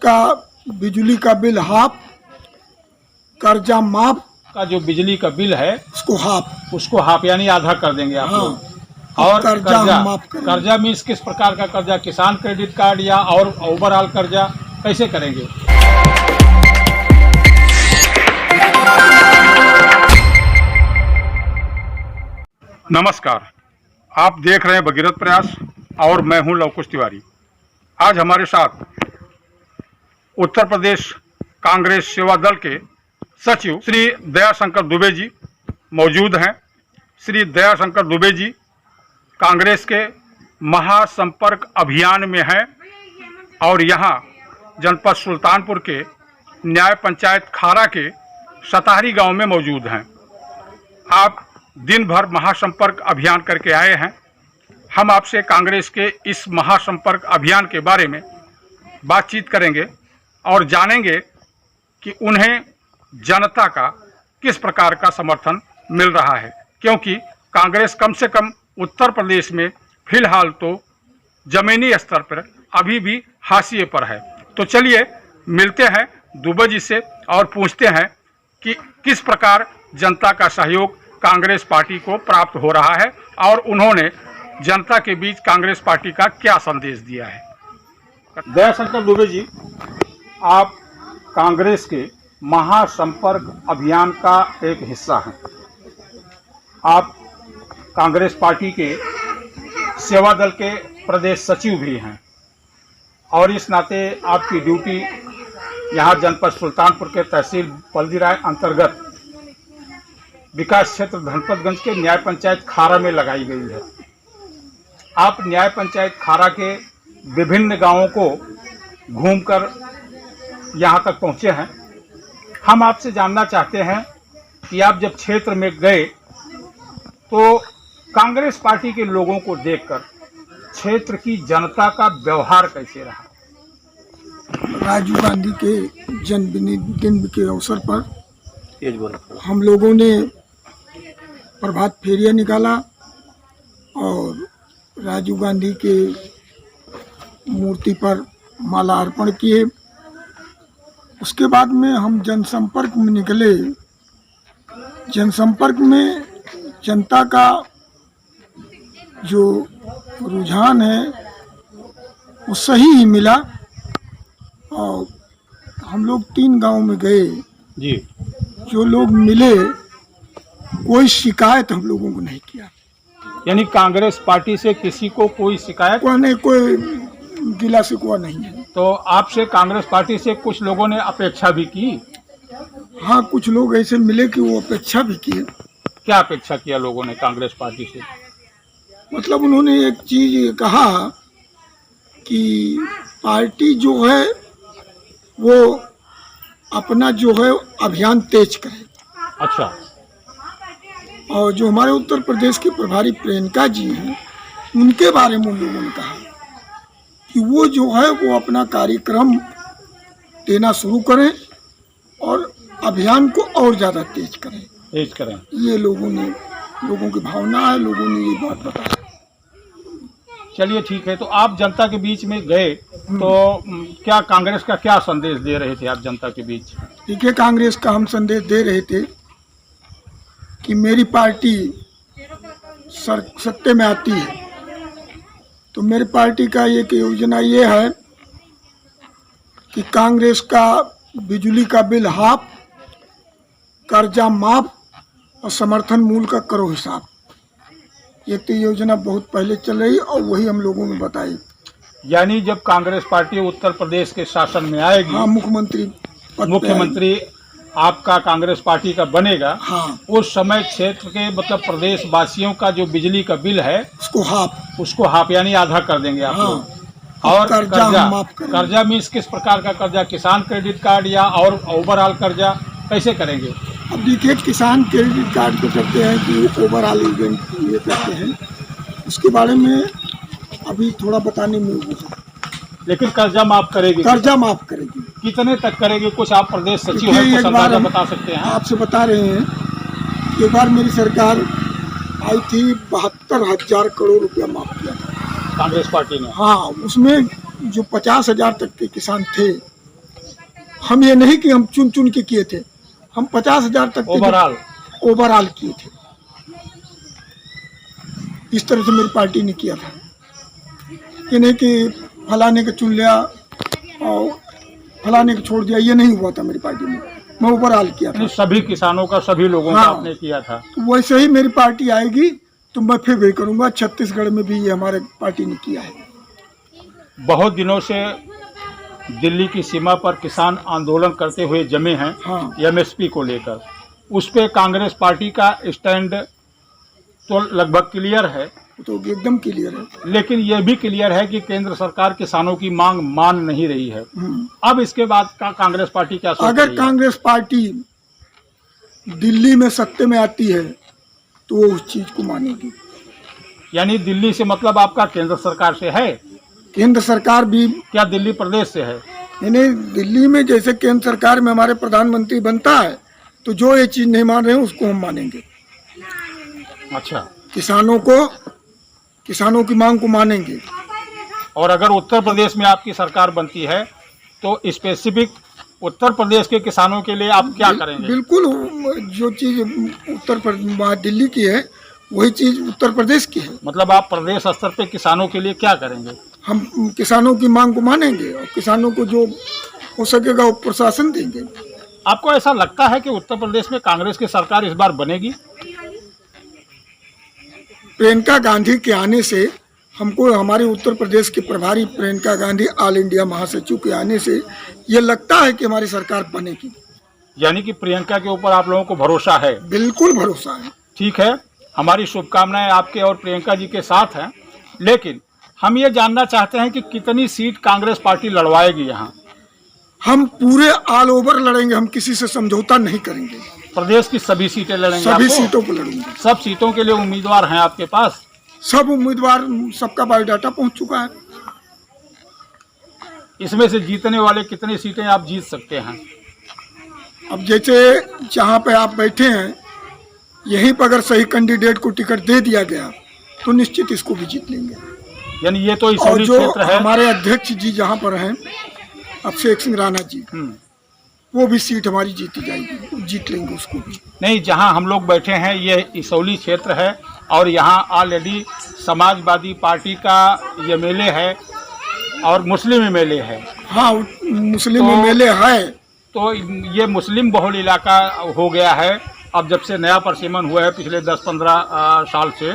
का बिजली का बिल हाफ, कर्जा माफ का जो बिजली का बिल है उसको हाफ यानी आधा कर देंगे आप लोग। हाँ, और कर्जा हम माफ करेंगे। कर्जा मीन्स किस प्रकार का कर्जा? किसान क्रेडिट कार्ड या और ओवरऑल कर्जा कैसे करेंगे? नमस्कार, आप देख रहे हैं भगीरथ प्रयास और मैं हूं लवकुश तिवारी। आज हमारे साथ उत्तर प्रदेश कांग्रेस सेवा दल के सचिव श्री दयाशंकर दुबे जी मौजूद हैं। श्री दयाशंकर दुबे जी कांग्रेस के महासंपर्क अभियान में हैं और यहां जनपद सुल्तानपुर के न्याय पंचायत खारा के सताहरी गांव में मौजूद हैं। आप दिन भर महासंपर्क अभियान करके आए हैं। हम आपसे कांग्रेस के इस महासंपर्क अभियान के बारे में बातचीत करेंगे और जानेंगे कि उन्हें जनता का किस प्रकार का समर्थन मिल रहा है, क्योंकि कांग्रेस कम से कम उत्तर प्रदेश में फिलहाल तो जमीनी स्तर पर अभी भी हाशिए पर है। तो चलिए मिलते हैं दुबे जी से और पूछते हैं कि किस प्रकार जनता का सहयोग कांग्रेस पार्टी को प्राप्त हो रहा है और उन्होंने जनता के बीच कांग्रेस पार्टी का क्या संदेश दिया है। दयाशंकर दुबे जी, आप कांग्रेस के महासंपर्क अभियान का एक हिस्सा हैं। आप कांग्रेस पार्टी के सेवा दल के प्रदेश सचिव भी हैं और इस नाते आपकी ड्यूटी यहाँ जनपद सुल्तानपुर के तहसील बल्दीराय अंतर्गत विकास क्षेत्र धनपतगंज के न्याय पंचायत खारा में लगाई गई है। आप न्याय पंचायत खारा के विभिन्न गांवों को घूमकर यहां तक पहुंचे हैं। हम आपसे जानना चाहते हैं कि आप जब क्षेत्र में गए तो कांग्रेस पार्टी के लोगों को देखकर क्षेत्र की जनता का व्यवहार कैसे रहा? राजीव गांधी के जन्मदिन के अवसर पर हम लोगों ने प्रभात फेरिया निकाला और राजीव गांधी के मूर्ति पर माला अर्पण किए। उसके बाद में हम जनसंपर्क में निकले। जनसंपर्क में जनता का जो रुझान है वो सही ही मिला और हम लोग 3 गांव में गए जी। जो लोग मिले कोई शिकायत हम लोगों को नहीं किया। यानी कांग्रेस पार्टी से किसी को कोई शिकायत? कोई गिला शिकवा नहीं है। तो आपसे कांग्रेस पार्टी से कुछ लोगों ने अपेक्षा भी की? हाँ, कुछ लोग ऐसे मिले कि वो अपेक्षा भी किए। क्या अपेक्षा किया लोगों ने कांग्रेस पार्टी से? मतलब उन्होंने एक चीज ये कहा कि पार्टी जो है वो अपना जो है अभियान तेज करे। अच्छा। और जो हमारे उत्तर प्रदेश के प्रभारी प्रियंका जी हैं उनके बारे में उन लोगों ने कहा कि वो जो है वो अपना कार्यक्रम देना शुरू करें और अभियान को और ज़्यादा तेज करें। ये लोगों की भावना है, लोगों ने ये बात बताया। चलिए ठीक है। तो आप जनता के बीच में गए तो क्या कांग्रेस का क्या संदेश दे रहे थे आप जनता के बीच? देखिए, कांग्रेस का हम संदेश दे रहे थे कि मेरी पार्टी सत्ते में आती है तो मेरी पार्टी का एक योजना ये है कि कांग्रेस का बिजली का बिल हाफ, कर्जा माफ और समर्थन मूल्य का करो हिसाब। ये तो योजना बहुत पहले चल रही और वही हम लोगों में बताई। यानी जब कांग्रेस पार्टी उत्तर प्रदेश के शासन में आएगी, हाँ, मुख्यमंत्री आपका कांग्रेस पार्टी का बनेगा, हाँ, उस समय क्षेत्र के मतलब प्रदेश वासियों का जो बिजली का बिल है उसको हाफ यानी आधा कर देंगे आप लोग। हाँ, और कर्जा मीन्स किस प्रकार का कर्जा? किसान क्रेडिट कार्ड या और ओवरऑल कर्जा कैसे करेंगे? अब देखिए, किसान क्रेडिट कार्ड को करते हैं कि ओवरऑल इवेंट ये करते हैं, उसके बारे में अभी थोड़ा बताने में लेकिन कर्जा माफ करेगी? कर्जा माफ करेगी। कितने तक करेगी? कुछ आप प्रदेश सचिव हैं, कुछ अंदाजा बता सकते हैं? आपसे बता रहे हैं, एक बार मेरी सरकार आई थी 72,000 करोड़ रुपया माफ किया था कांग्रेस पार्टी ने। हाँ, उसमें जो 50,000 तक के किसान थे हम ये नहीं कि हम चुन चुन के किए थे, हम 50,000 तक के ओवरऑल किए थे। इस तरह से मेरी पार्टी ने किया था। ये नहीं कि फलाने को चुन लिया और फलाने को छोड़ दिया, ये नहीं हुआ था मेरी पार्टी में। मैं ओवरऑल किया था, सभी किसानों का, सभी लोगों का हाँ। आपने किया था। तो वैसे ही मेरी पार्टी आएगी तो मैं फिर वही करूँगा। छत्तीसगढ़ में भी ये हमारे पार्टी ने किया है। बहुत दिनों से दिल्ली की सीमा पर किसान आंदोलन करते हुए जमे हैं, हाँ। एमएसपी को लेकर। उस पे कांग्रेस पार्टी का स्टैंड तो लगभग क्लियर है, तो एकदम क्लियर है। लेकिन यह भी क्लियर है कि केंद्र सरकार किसानों की मांग मान नहीं रही है। अब इसके बाद का कांग्रेस पार्टी क्या सोच अगर रही है? कांग्रेस पार्टी दिल्ली में सत्ते में आती है तो वो उस चीज को मानेगी। यानी दिल्ली से मतलब आपका केंद्र सरकार से है? केंद्र सरकार भी क्या दिल्ली प्रदेश से है? यानी दिल्ली में जैसे केंद्र सरकार में हमारे प्रधानमंत्री बनता है, तो जो ये चीज नहीं मान रहे हैं उसको हम मानेंगे। अच्छा। किसानों की मांग को मानेंगे। और अगर उत्तर प्रदेश में आपकी सरकार बनती है तो स्पेसिफिक उत्तर प्रदेश के किसानों के लिए आप क्या करेंगे? बिल्कुल, जो चीज दिल्ली की है वही चीज उत्तर प्रदेश की है। मतलब आप प्रदेश स्तर पे किसानों के लिए क्या करेंगे? हम किसानों की मांग को मानेंगे और किसानों को जो हो सकेगा वो प्रशासन देंगे। आपको ऐसा लगता है कि उत्तर प्रदेश में कांग्रेस की सरकार इस बार बनेगी? प्रियंका गांधी के आने से हमको, हमारे उत्तर प्रदेश के प्रभारी प्रियंका गांधी ऑल इंडिया महासचिव के आने से ये लगता है कि हमारी सरकार बनेगी। यानी कि प्रियंका के ऊपर आप लोगों को भरोसा है? बिल्कुल भरोसा है। ठीक है, हमारी शुभकामनाएं आपके और प्रियंका जी के साथ हैं। लेकिन हम ये जानना चाहते हैं कि कितनी सीट कांग्रेस पार्टी लड़वाएगी यहाँ? हम पूरे ऑल ओवर लड़ेंगे, हम किसी से समझौता नहीं करेंगे। प्रदेश की सभी सीटें लड़ेंगे? सभी आपको? सीटों को लड़ेंगे। सब सीटों के लिए उम्मीदवार हैं आपके पास? सब उम्मीदवार, सबका बायोडाटा पहुंच चुका है। इसमें से जीतने वाले कितनी सीटें आप जीत सकते हैं? अब जैसे जहाँ पे आप बैठे हैं, यहीं पर अगर सही कैंडिडेट को टिकट दे दिया गया तो निश्चित इसको भी जीत लेंगे। यानी ये तो और इसौली जो क्षेत्र है। हमारे अध्यक्ष जी जहाँ पर हैं, अभिषेक सिंह राणा जी, वो भी सीट हमारी जीती जाएगी, जीत लेंगे उसको भी। नहीं, जहां हम लोग बैठे हैं ये इसौली क्षेत्र है और यहाँ ऑलरेडी समाजवादी पार्टी का एमएलए है और मुस्लिम एमएलए है। हाँ, मुस्लिम तो- एमएलए है। तो ये मुस्लिम बहुल इलाका हो गया है अब, जब से नया परिसीमन हुआ है पिछले 10-15 साल से।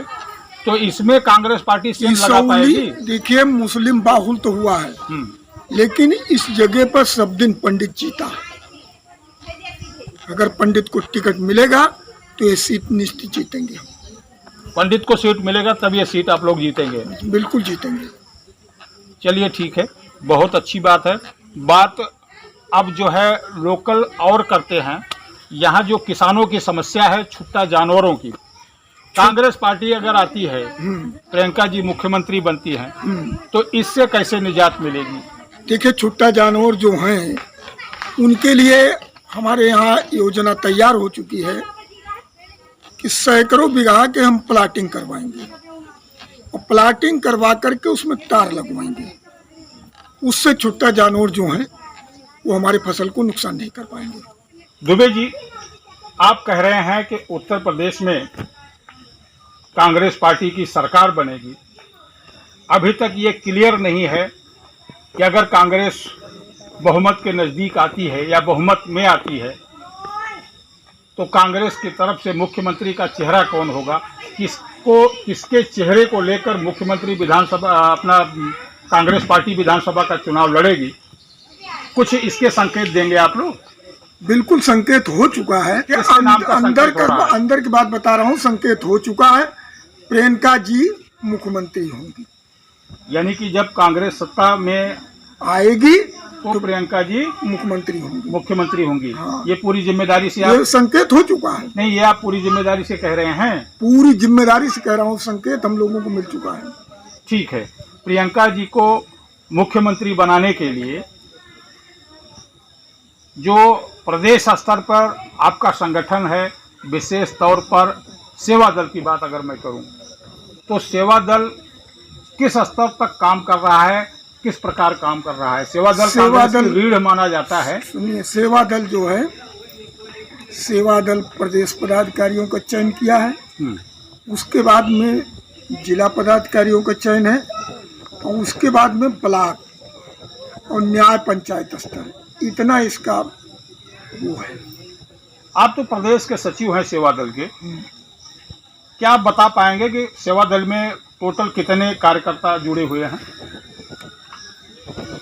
तो इसमें कांग्रेस पार्टी सीट लगा इसौली, पाएगी? देखिए, मुस्लिम बाहुल तो हुआ है, लेकिन इस जगह पर सब दिन पंडित जीता है। अगर पंडित को टिकट मिलेगा तो ये सीट निश्चित जीतेंगे। पंडित को सीट मिलेगा तब ये सीट आप लोग जीतेंगे? बिल्कुल जीतेंगे। चलिए ठीक है, बहुत अच्छी बात है। बात अब जो है लोकल और करते हैं। यहाँ जो किसानों की समस्या है छुट्टा जानवरों की, कांग्रेस पार्टी अगर आती है, प्रियंका जी मुख्यमंत्री बनती हैं, तो इससे कैसे निजात मिलेगी? देखिए, छुट्टा जानवर जो हैं उनके लिए हमारे यहाँ योजना तैयार हो चुकी है कि सैकड़ों बीघा के हम प्लाटिंग करवाएंगे और प्लाटिंग करवा करके उसमें तार लगवाएंगे। उससे छुट्टा जानवर जो हैं वो हमारी फसल को नुकसान नहीं कर पाएंगे। दुबे जी, आप कह रहे हैं कि उत्तर प्रदेश में कांग्रेस पार्टी की सरकार बनेगी। अभी तक ये क्लियर नहीं है कि अगर कांग्रेस बहुमत के नज़दीक आती है या बहुमत में आती है तो कांग्रेस की तरफ से मुख्यमंत्री का चेहरा कौन होगा, किसके चेहरे को लेकर मुख्यमंत्री विधानसभा अपना कांग्रेस पार्टी विधानसभा का चुनाव लड़ेगी, कुछ इसके संकेत देंगे आप लोग? बिल्कुल संकेत हो चुका है। किसके नाम का संकेत हो रहा है? अंदर की बात बता रहा हूँ, संकेत हो चुका है। प्रियंका जी मुख्यमंत्री होंगी। यानी कि जब कांग्रेस सत्ता में आएगी तो प्रियंका जी मुख्यमंत्री होंगी। हाँ। ये पूरी जिम्मेदारी से ये आप, संकेत हो चुका है। नहीं, ये आप पूरी जिम्मेदारी से कह रहे हैं? पूरी जिम्मेदारी से कह रहा हूँ, संकेत हम लोगों को मिल चुका है। ठीक है, प्रियंका जी को मुख्यमंत्री बनाने के लिए जो प्रदेश स्तर पर आपका संगठन है, विशेष तौर पर सेवा दल की बात अगर मैं करूं, तो सेवा दल किस स्तर तक काम कर रहा है, किस प्रकार काम कर रहा है? सेवा दल सेवा कांग्रेस दल- की रीढ़ माना जाता है। सुनिए, सेवा दल जो है, सेवा दल प्रदेश पदाधिकारियों का चयन किया है, उसके बाद में जिला पदाधिकारियों का चयन है, और उसके बाद में ब्लॉक और न्याय पंचायत स्तर, इतना इसका वो है। आप तो प्रदेश के सचिव हैं सेवा दल के, क्या आप बता पाएंगे कि सेवा दल में टोटल कितने कार्यकर्ता जुड़े हुए हैं?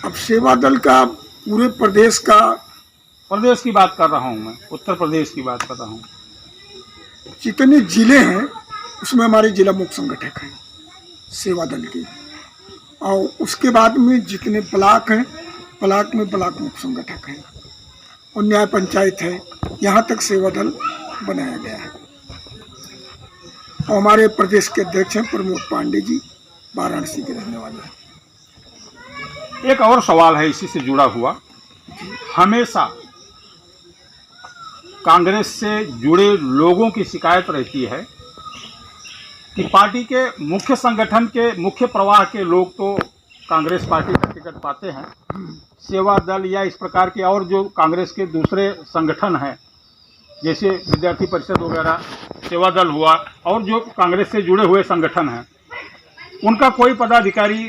अब सेवा दल का पूरे प्रदेश का, प्रदेश की बात कर रहा हूं मैं, उत्तर प्रदेश की बात कर रहा हूं। जितने जिले हैं उसमें हमारे जिला मुख्य संगठक हैं सेवा दल के, और उसके बाद में जितने ब्लॉक हैं, ब्लॉक में ब्लॉक मुख्य संगठक हैं, और न्याय पंचायत है, यहाँ तक सेवा दल बनाया गया है। और हमारे प्रदेश के अध्यक्ष हैं प्रमोद पांडे जी, वाराणसी के रहने वाले हैं। एक और सवाल है इसी से जुड़ा हुआ, हमेशा कांग्रेस से जुड़े लोगों की शिकायत रहती है कि पार्टी के मुख्य संगठन के मुख्य प्रवाह के लोग तो कांग्रेस पार्टी का टिकट पाते हैं, सेवा दल या इस प्रकार के और जो कांग्रेस के दूसरे संगठन हैं जैसे विद्यार्थी परिषद वगैरह, सेवा दल हुआ, और जो कांग्रेस से जुड़े हुए संगठन हैं, उनका कोई पदाधिकारी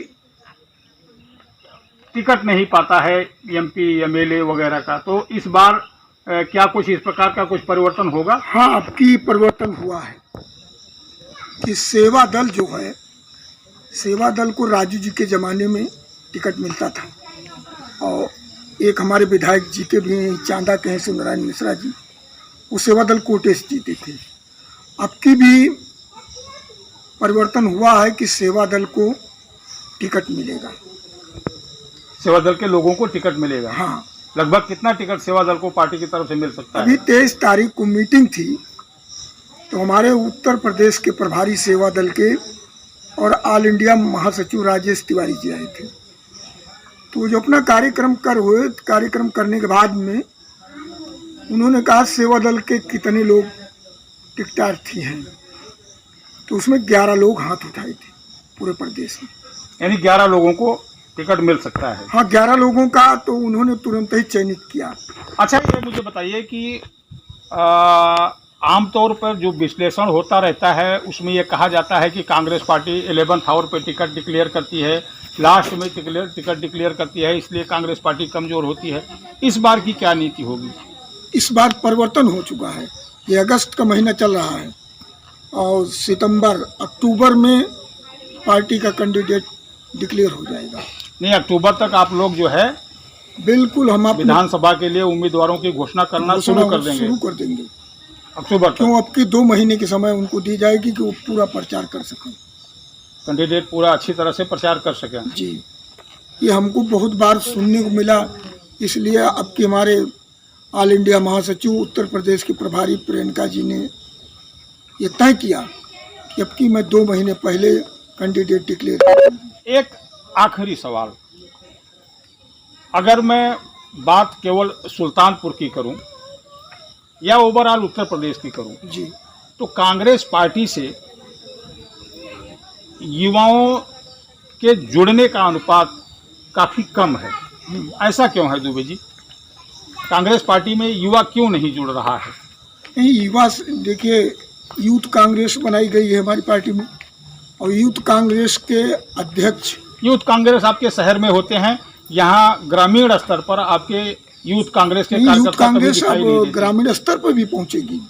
टिकट नहीं पाता है एमपी एमएलए वगैरह का। तो इस बार क्या कुछ इस प्रकार का कुछ परिवर्तन होगा? हाँ, अब की परिवर्तन हुआ है कि सेवा दल जो है, सेवा दल को राजू जी के ज़माने में टिकट मिलता था, और एक हमारे विधायक जी के भी चांदा के हैं सुंदरायण मिश्रा जी, वो सेवा दल कोटे से जीते थे। अब की भी परिवर्तन हुआ है कि सेवा दल को टिकट मिलेगा। सेवा दल के लोगों को टिकट मिलेगा? हाँ, लगभग कितना टिकट सेवा दल को पार्टी की तरफ से मिल सकता है? अभी 23 तारीख को मीटिंग थी, तो हमारे उत्तर प्रदेश के प्रभारी सेवा दल के और ऑल इंडिया महासचिव राजेश तिवारी जी आए थे। तो जो अपना कार्यक्रम करने के बाद में उन्होंने कहा सेवा दल के कितने लोग टिकटार्थी हैं, तो उसमें 11 लोग हाथ उठाए थे पूरे प्रदेश में। यानी 11 लोगों को टिकट मिल सकता है? हाँ, 11 लोगों का तो उन्होंने तुरंत ही चयनित किया। अच्छा, ये मुझे बताइए कि आमतौर पर जो विश्लेषण होता रहता है उसमें ये कहा जाता है कि कांग्रेस पार्टी 11th आवर पे टिकट डिक्लेयर करती है, लास्ट में टिकट डिक्लेयर करती है, इसलिए कांग्रेस पार्टी कमज़ोर होती है। इस बार की क्या नीति होगी? इस बार परिवर्तन हो चुका है। ये अगस्त का महीना चल रहा है, और सितंबर अक्टूबर में पार्टी का कैंडिडेट डिक्लेयर हो जाएगा। नहीं, अक्टूबर तक आप लोग जो है बिल्कुल हम अपने विधानसभा के लिए उम्मीदवारों की घोषणा करना शुरू कर देंगे अक्टूबर तक। क्यों, अब की 2 महीने के समय उनको दी जाएगी कि वो पूरा प्रचार कर सकें, कैंडिडेट पूरा अच्छी तरह से प्रचार कर सकें। जी, ये हमको बहुत बार सुनने को मिला, इसलिए अब की हमारे ऑल इंडिया महासचिव उत्तर प्रदेश के प्रभारी प्रियंका जी ने ये तय किया कि अब की मैं 2 महीने पहले कैंडिडेट डिक्लेयर करूँगी। एक आखिरी सवाल, अगर मैं बात केवल सुल्तानपुर की करूं या ओवरऑल उत्तर प्रदेश की करूं, जी, तो कांग्रेस पार्टी से युवाओं के जुड़ने का अनुपात काफ़ी कम है। ऐसा क्यों है दुबे जी? कांग्रेस पार्टी में युवा क्यों नहीं जुड़ रहा है? नहीं, युवा देखिए, यूथ कांग्रेस बनाई गई है हमारी पार्टी में, और यूथ कांग्रेस के अध्यक्ष, यूथ कांग्रेस आपके शहर में होते हैं, यहाँ ग्रामीण स्तर पर आपके यूथ कांग्रेस के यूथ कार्यकर्ता कभी कांग्रेस दिखाई नहीं अब देते। ग्रामीण स्तर पर भी पहुंचेगी।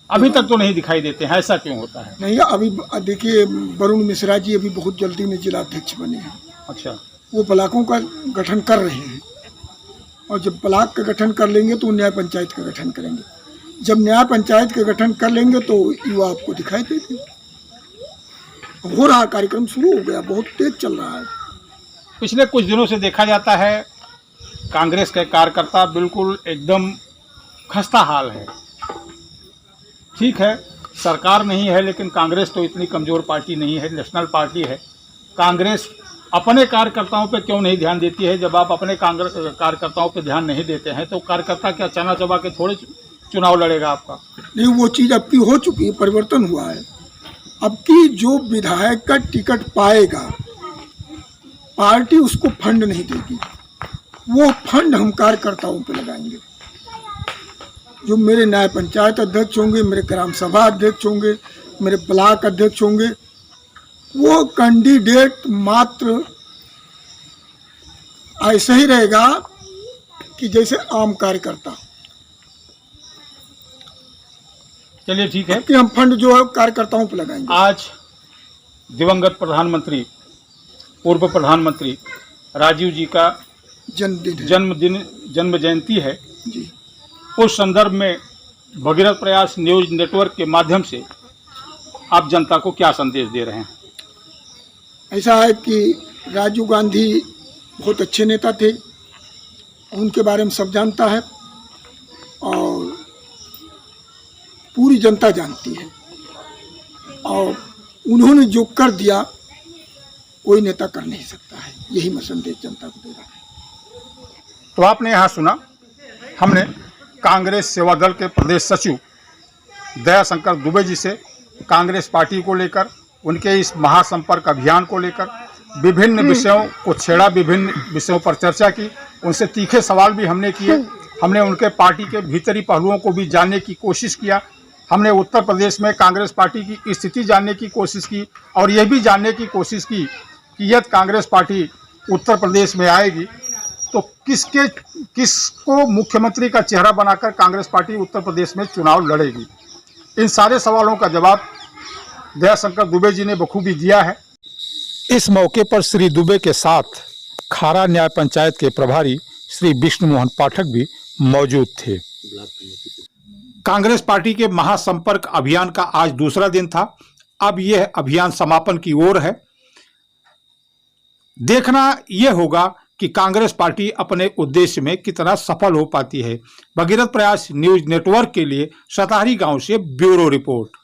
अभी तक तो नहीं दिखाई देते हैं, ऐसा क्यों होता है? नहीं, अभी देखिए वरुण मिश्रा जी अभी बहुत जल्दी में जिला अध्यक्ष बने हैं, अच्छा, वो ब्लॉकों का गठन कर रहे हैं, और जब ब्लॉक का गठन कर लेंगे तो न्याय पंचायत का गठन करेंगे। जब न्याय पंचायत का गठन कर लेंगे तो युवा आपको दिखाई देते। हो रहा कार्यक्रम शुरू हो गया, बहुत तेज चल रहा है। पिछले कुछ दिनों से देखा जाता है कांग्रेस के कार्यकर्ता बिल्कुल एकदम खस्ता हाल है। ठीक है, सरकार नहीं है, लेकिन कांग्रेस तो इतनी कमज़ोर पार्टी नहीं है, नेशनल पार्टी है। कांग्रेस अपने कार्यकर्ताओं पे क्यों नहीं ध्यान देती है? जब आप अपने कार्यकर्ताओं पे ध्यान नहीं देते हैं तो कार्यकर्ता क्या चना चबा के थोड़े चुनाव लड़ेगा आपका? नहीं, वो चीज़ अब की हो चुकी है, परिवर्तन हुआ है। अब की जो विधायक का टिकट पाएगा पार्टी उसको फंड नहीं देगी, वो फंड हम कार्यकर्ताओं पे लगाएंगे। जो मेरे न्याय पंचायत अध्यक्ष होंगे, मेरे ग्राम सभा अध्यक्ष होंगे, मेरे ब्लॉक अध्यक्ष होंगे, वो कैंडिडेट मात्र ऐसे ही रहेगा कि जैसे आम कार्यकर्ता। चलिए ठीक है। कि हम फंड जो है कार्यकर्ताओं पे लगाएंगे। आज दिवंगत प्रधानमंत्री, पूर्व प्रधानमंत्री राजीव जी का जन्मदिन है। जन्म जयंती है। जी, उस संदर्भ में भगीरथ प्रयास न्यूज नेटवर्क के माध्यम से आप जनता को क्या संदेश दे रहे हैं? ऐसा है कि राजीव गांधी बहुत अच्छे नेता थे, उनके बारे में सब जानता है और पूरी जनता जानती है, और उन्होंने जो कर दिया कोई नेता कर नहीं सकता है। यही मैं संदेश जनता को दे रहा हूँ। तो आपने यहाँ सुना, हमने कांग्रेस सेवा दल के प्रदेश सचिव दयाशंकर दुबे जी से कांग्रेस पार्टी को लेकर, उनके इस महासंपर्क अभियान को लेकर विभिन्न विषयों को छेड़ा, विभिन्न विषयों पर चर्चा की। उनसे तीखे सवाल भी हमने किए। हमने उनके पार्टी के भीतरी पहलुओं को भी जानने की कोशिश किया। हमने उत्तर प्रदेश में कांग्रेस पार्टी की स्थिति जानने की कोशिश की और यह भी जानने की कोशिश की कि यदि कांग्रेस पार्टी उत्तर प्रदेश में आएगी तो किसको मुख्यमंत्री का चेहरा बनाकर कांग्रेस पार्टी उत्तर प्रदेश में चुनाव लड़ेगी। इन सारे सवालों का जवाब दयाशंकर दुबे जी ने बखूबी दिया है। इस मौके पर श्री दुबे के साथ खारा न्याय पंचायत के प्रभारी श्री विष्णु मोहन पाठक भी मौजूद थे। कांग्रेस पार्टी के महासंपर्क अभियान का आज दूसरा दिन था। अब यह अभियान समापन की ओर है। देखना यह होगा कि कांग्रेस पार्टी अपने उद्देश्य में कितना सफल हो पाती है। भगीरथ प्रयास न्यूज नेटवर्क के लिए सताहरी गांव से ब्यूरो रिपोर्ट।